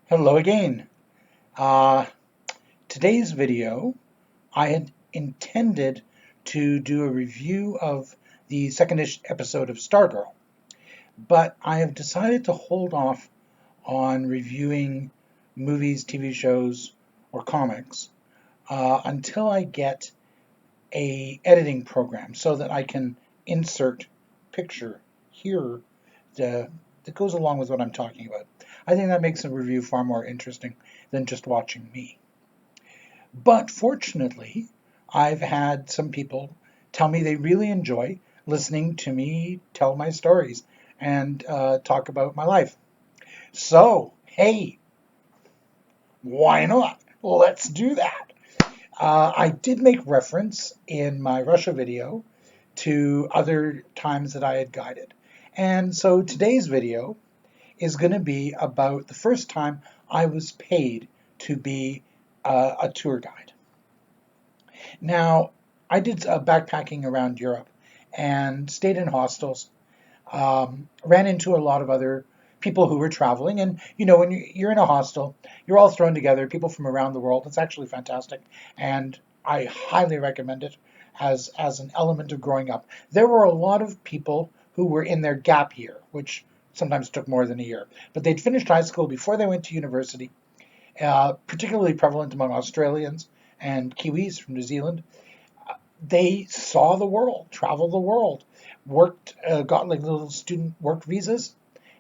Hello again. Uh, Today's video, I had intended to do a review of the second episode of Stargirl, but I have decided to hold off on reviewing movies, TV shows, or comics until I get a editing program so that I can insert picture here that goes along with what I'm talking about. I think that makes a review far more interesting than just watching me. But fortunately, I've had some people tell me they really enjoy listening to me tell my stories and talk about my life. So, hey, why not? Let's do that. I did make reference in my Russia video to other times that I had guided. And so today's video is going to be about the first time I was paid to be a tour guide. Now, I did backpacking around Europe and stayed in hostels. Ran into a lot of other people who were traveling, and when you're in a hostel, you're all thrown together, people from around the world. It's actually fantastic, and I highly recommend it as an element of growing up. There were a lot of people who were in their gap year, which sometimes took more than a year, but they'd finished high school before they went to university. Particularly prevalent among Australians and Kiwis from New Zealand. They saw the world, traveled the world, worked, got like little student work visas,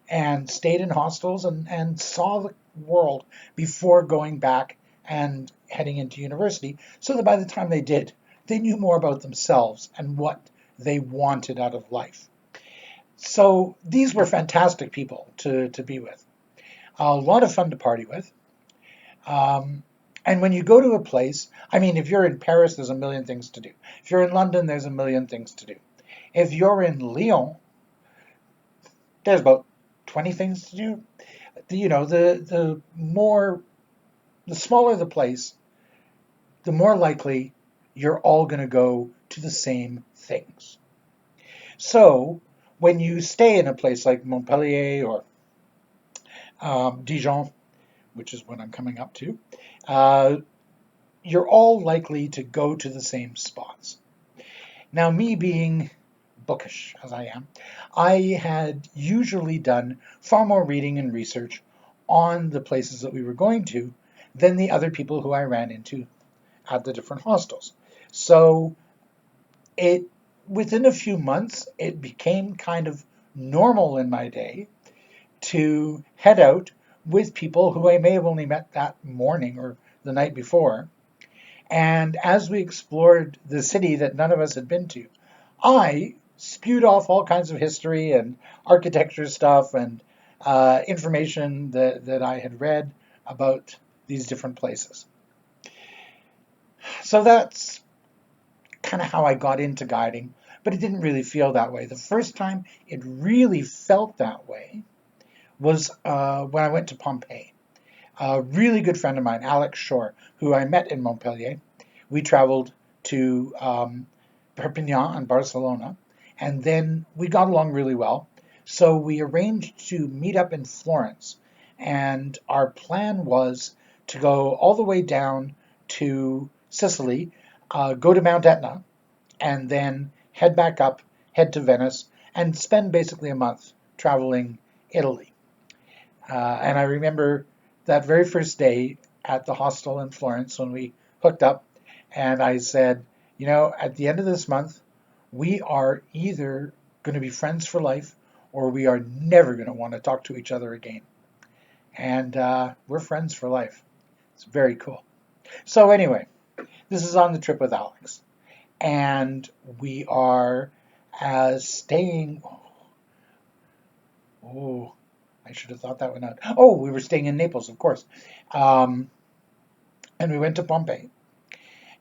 and stayed in hostels and saw the world before going back and heading into university, so that by the time they did, they knew more about themselves and what they wanted out of life. So these were fantastic people to be with. A lot of fun to party with. And when you go to a place, I mean, if you're in Paris, there's a million things to do. If you're in London, there's a million things to do. If you're in Lyon, there's about 20 things to do. The smaller the place, the more likely you're all going to go to the same things. So when you stay in a place like Montpellier or Dijon, which is what I'm coming up to, you're all likely to go to the same spots. Now, me being bookish as I am, I had usually done far more reading and research on the places that we were going to than the other people who I ran into at the different hostels. So it within a few months, it became kind of normal in my day to head out with people who I may have only met that morning or the night before. And as we explored the city that none of us had been to, I spewed off all kinds of history and architecture stuff and information that I had read about these different places. So that's kind of how I got into guiding, but it didn't really feel that way. The first time it really felt that way was when I went to Pompeii. A really good friend of mine, Alex Shore, who I met in Montpellier. We traveled to Perpignan and Barcelona, and then we got along really well. So we arranged to meet up in Florence, and our plan was to go all the way down to Sicily, go to Mount Etna, and then head back up, head to Venice, and spend basically a month traveling Italy. And I remember that very first day at the hostel in Florence when we hooked up, and I said, at the end of this month, we are either going to be friends for life or we are never going to want to talk to each other again. And we're friends for life. It's very cool. So anyway, this is on the trip with Alex. And we are staying. Oh, I should have thought that one out. Oh, we were staying in Naples, of course. And we went to Pompeii.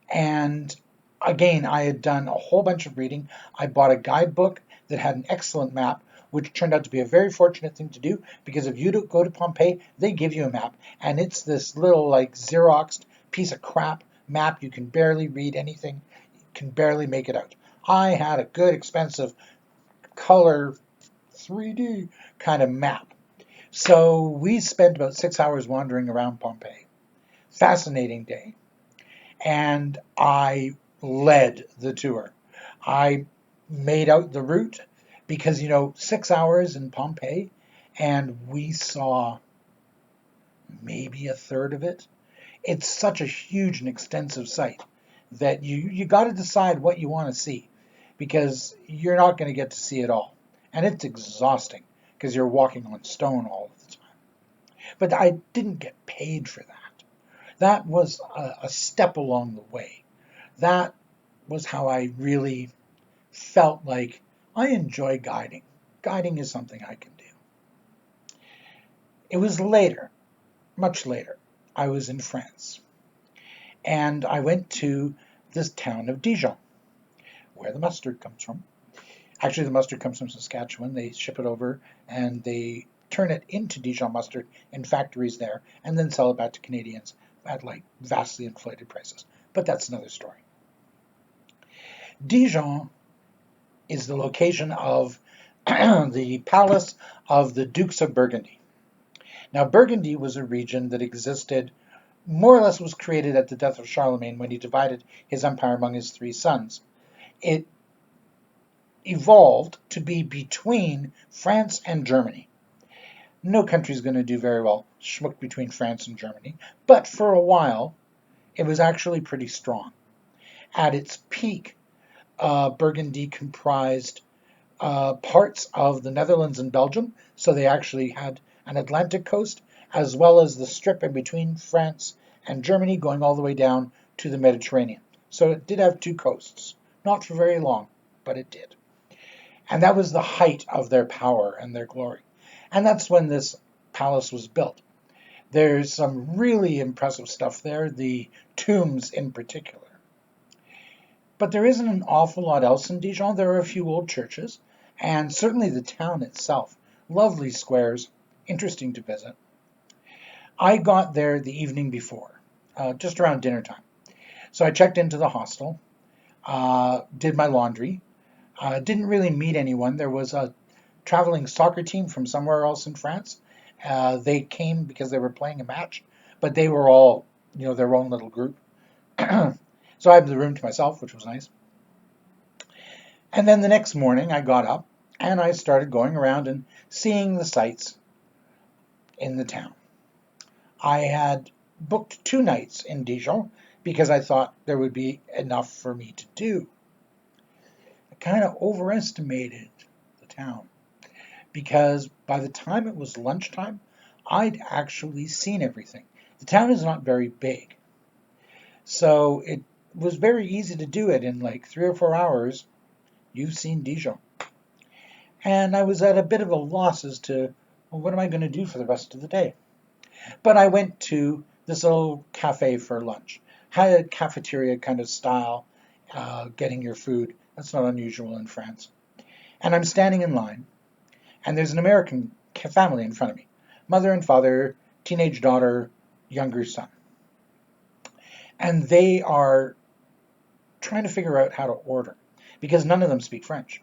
And again, I had done a whole bunch of reading. I bought a guidebook that had an excellent map, which turned out to be a very fortunate thing to do, because if you go to Pompeii, they give you a map. And it's this little like Xeroxed piece of crap map. You can barely read anything. You can barely make it out. I had a good, expensive color 3D kind of map. So we spent about 6 hours wandering around Pompeii. Fascinating day. And I led the tour. I made out the route because, 6 hours in Pompeii, and we saw maybe a third of it. It's such a huge and extensive site that you got to decide what you want to see because you're not going to get to see it all. And it's exhausting because you're walking on stone all the time. But I didn't get paid for that. That was a step along the way. That was how I really felt like I enjoy guiding. Guiding is something I can do. It was later, much later, I was in France. And I went to this town of Dijon, where the mustard comes from. Actually, the mustard comes from Saskatchewan. They ship it over and they turn it into Dijon mustard in factories there and then sell it back to Canadians at like vastly inflated prices. But that's another story. Dijon is the location of the palace of the Dukes of Burgundy. Now, Burgundy was a region that existed, more or less was created at the death of Charlemagne when he divided his empire among his three sons. It evolved to be between France and Germany. No country's going to do very well schmucked between France and Germany, but for a while, it was actually pretty strong. At its peak, Burgundy comprised parts of the Netherlands and Belgium, so they actually had an Atlantic coast, as well as the strip in between France and Germany going all the way down to the Mediterranean. So it did have two coasts. Not for very long, but it did. And that was the height of their power and their glory. And that's when this palace was built. There's some really impressive stuff there, the tombs in particular. But there isn't an awful lot else in Dijon. There are a few old churches, and certainly the town itself. Lovely squares, interesting to visit. I got there the evening before, just around dinner time. So I checked into the hostel, did my laundry, didn't really meet anyone. There was a traveling soccer team from somewhere else in France. They came because they were playing a match, but they were all, their own little group. So I had the room to myself, which was nice. And then the next morning I got up and I started going around and seeing the sights in the town. I had booked 2 nights in Dijon because I thought there would be enough for me to do. I kind of overestimated the town because by the time it was lunchtime, I'd actually seen everything. The town is not very big, so it was very easy to do it in like 3 or 4 hours. You've seen Dijon. And I was at a bit of a loss as to, well, what am I going to do for the rest of the day? But I went to this little cafe for lunch. Had a cafeteria kind of style, getting your food. That's not unusual in France. And I'm standing in line, and there's an American family in front of me. Mother and father, teenage daughter, younger son. And they are trying to figure out how to order, because none of them speak French.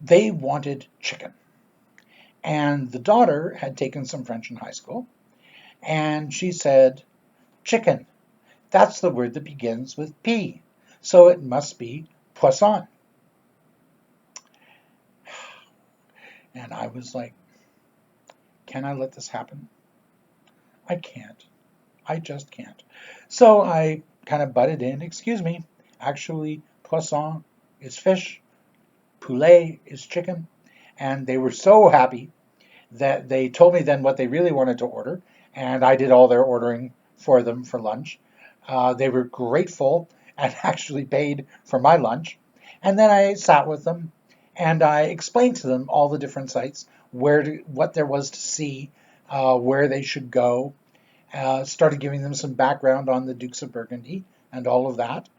They wanted chicken. And the daughter had taken some French in high school, and she said, chicken. That's the word that begins with P, so it must be poisson. And I was like, can I let this happen? I can't. I just can't. So I kind of butted in, excuse me, actually poisson is fish, poulet is chicken. And they were so happy that they told me then what they really wanted to order, and I did all their ordering for them for lunch. They were grateful and actually paid for my lunch. And then I sat with them and I explained to them all the different sites, what there was to see, where they should go. Started giving them some background on the Dukes of Burgundy and all of that.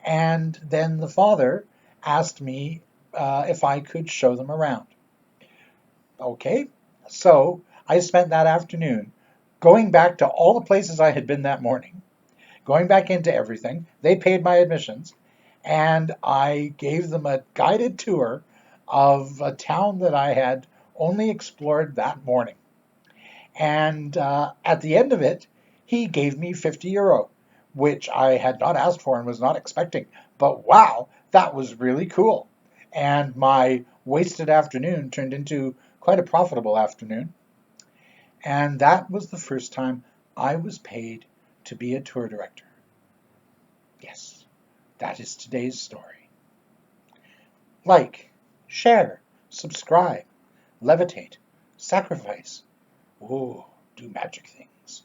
And then the father asked me if I could show them around. Okay, so I spent that afternoon going back to all the places I had been that morning, going back into everything. They paid my admissions, and I gave them a guided tour of a town that I had only explored that morning. And at the end of it, he gave me €50, which I had not asked for and was not expecting. But wow, that was really cool. And my wasted afternoon turned into quite a profitable afternoon. And that was the first time I was paid to be a tour director. Yes, that is today's story. Like, share, subscribe, levitate, sacrifice. Oh, do magic things.